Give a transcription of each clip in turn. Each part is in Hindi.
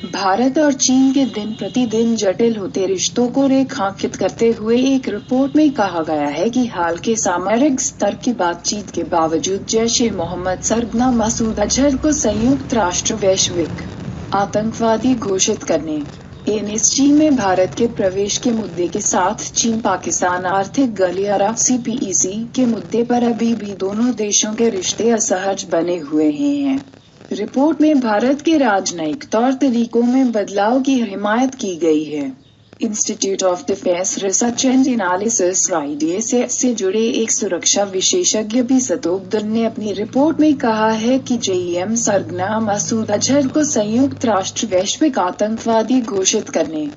भारत और चीन के दिन प्रतिदिन जटिल होते रिश्तों को रेखांकित करते हुए एक रिपोर्ट में कहा गया है कि हाल के सामरिक स्तर की बातचीत के बावजूद जैश-ए-मोहम्मद सरगना मसूद अजहर को संयुक्त राष्ट्र वैश्विक आतंकवादी घोषित करने एनएसजी में भारत के प्रवेश के मुद्दे के साथ चीन पाकिस्तान आर्थिक गलियारा सीपीईसी के मुद्दे पर अभी भी दोनों देशों के रिश्ते असहज बने हुए हैं। रिपोर्ट में भारत के राजनयिक तौर तरीकों में बदलाव की हिमायत की गई है। Institute of defence research and analysis (IDA) से जुड़े एक सुरक्षा विशेषज्ञ भी सतोबदर ने अपनी रिपोर्ट में कहा है कि जेईएम सरगना मसूद अजहर को संयुक्त राष्ट्र वैश्विक आतंकवादी घोषित करने,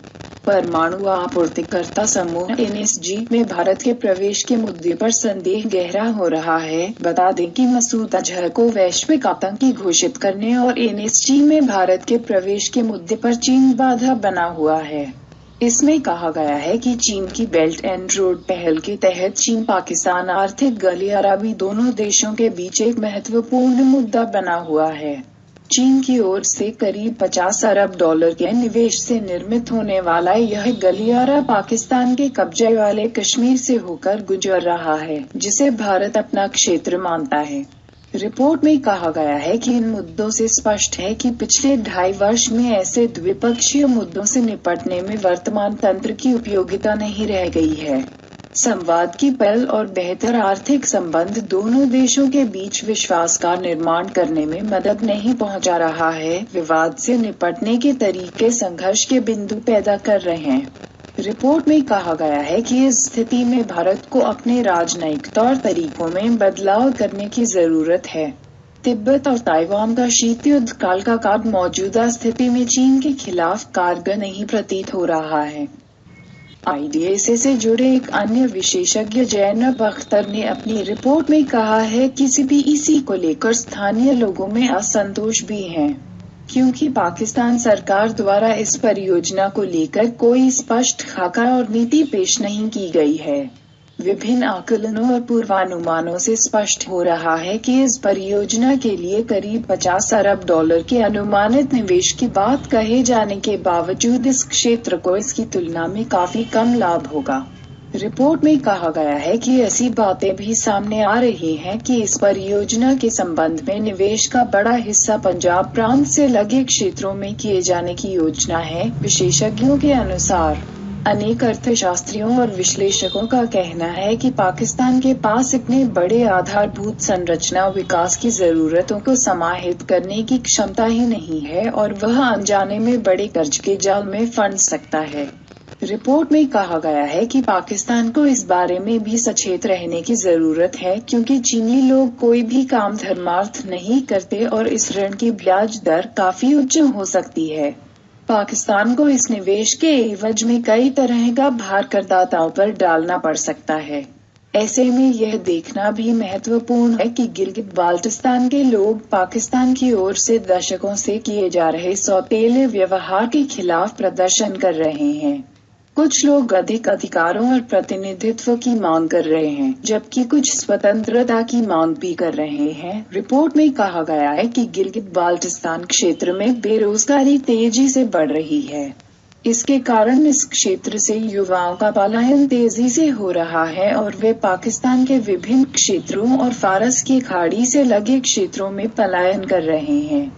परमाणु आपूर्तिकर्ता समूह एनएसजी में भारत के प्रवेश के मुद्दे पर संदेह गहरा हो रहा है। बता दें कि मसूद अजहर को वैश्विक आतंकी घोषित करने और एनएसजी में भारत के प्रवेश के मुद्दे पर चीन बाधा बना हुआ है। इसमें कहा गया है कि चीन की बेल्ट एंड रोड पहल के तहत चीन पाकिस्तान आर्थिक गलियारा भी दोनों देशों के बीच एक महत्वपूर्ण मुद्दा बना हुआ है। चीन की ओर से करीब $50 अरब के निवेश से निर्मित होने वाला यह गलियारा पाकिस्तान के कब्जे वाले कश्मीर से होकर गुजर रहा है, जिसे भारत अपना क्षेत्र मानता है। रिपोर्ट में कहा गया है कि इन मुद्दों से स्पष्ट है कि पिछले 2.5 वर्ष में ऐसे द्विपक्षीय मुद्दों से निपटने में वर्तमान तंत्र की उपयोगिता नहीं रह गई है। संवाद की पहल और बेहतर आर्थिक संबंध दोनों देशों के बीच विश्वास का निर्माण करने में मदद नहीं पहुंचा रहा है। विवाद से निपटने के तरीके संघर्ष के बिंदु पैदा कर रहे हैं। रिपोर्ट में कहा गया है कि इस स्थिति में भारत को अपने राजनयिक तौर तरीकों में बदलाव करने की जरूरत है। तिब्बत और ताइवान का शीत युद्ध काल का कार्ड मौजूदा स्थिति में चीन के खिलाफ कारगर नहीं प्रतीत हो रहा है। आईडीए से जुड़े एक अन्य विशेषज्ञ जैनब अख्तर ने अपनी रिपोर्ट में कहा है कि सीपीईसी को लेकर स्थानीय लोगों में असंतोष भी है, क्योंकि पाकिस्तान सरकार द्वारा इस परियोजना को लेकर कोई स्पष्ट खाका और नीति पेश नहीं की गई है। विभिन्न आकलनों और पूर्वानुमानों से स्पष्ट हो रहा है कि इस परियोजना के लिए करीब $50 अरब के अनुमानित निवेश की बात कहे जाने के बावजूद इस क्षेत्र को इसकी तुलना में काफी कम लाभ होगा। रिपोर्ट में कहा गया है कि ऐसी बातें भी सामने आ रही हैं कि इस परियोजना के संबंध में निवेश का बड़ा हिस्सा पंजाब प्रांत से लगे क्षेत्रों में किए जाने की योजना है। विशेषज्ञों के अनुसार अनेक अर्थशास्त्रियों और विश्लेषकों का कहना है कि पाकिस्तान के पास इतने बड़े आधारभूत संरचना विकास की जरूरतों को समाहित करने की क्षमता ही नहीं है और वह अनजाने में बड़े कर्ज के जाल में फंस सकता है। रिपोर्ट में कहा गया है कि पाकिस्तान को इस बारे में भी सचेत रहने की जरूरत है, क्योंकि चीनी लोग कोई भी काम धर्मार्थ नहीं करते और इस ऋण की ब्याज दर काफी उच्च हो सकती है। पाकिस्तान को इस निवेश के एवज में कई तरह का भार करदाताओं पर डालना पड़ सकता है। ऐसे में यह देखना भी महत्वपूर्ण है कि गिलगित बाल्टिस्तान के लोग पाकिस्तान की ओर से दशकों से किए जा रहे सौतेले व्यवहार के खिलाफ प्रदर्शन कर रहे हैं। कुछ लोग अधिक अधिकारों और प्रतिनिधित्व की मांग कर रहे हैं, जबकि कुछ स्वतंत्रता की मांग भी कर रहे हैं। रिपोर्ट में कहा गया है कि गिलगित बाल्टिस्तान क्षेत्र में बेरोजगारी तेजी से बढ़ रही है। इसके कारण इस क्षेत्र से युवाओं का पलायन तेजी से हो रहा है और वे पाकिस्तान के विभिन्न क्षेत्रों और फारस की खाड़ी से लगे क्षेत्रों में पलायन कर रहे हैं।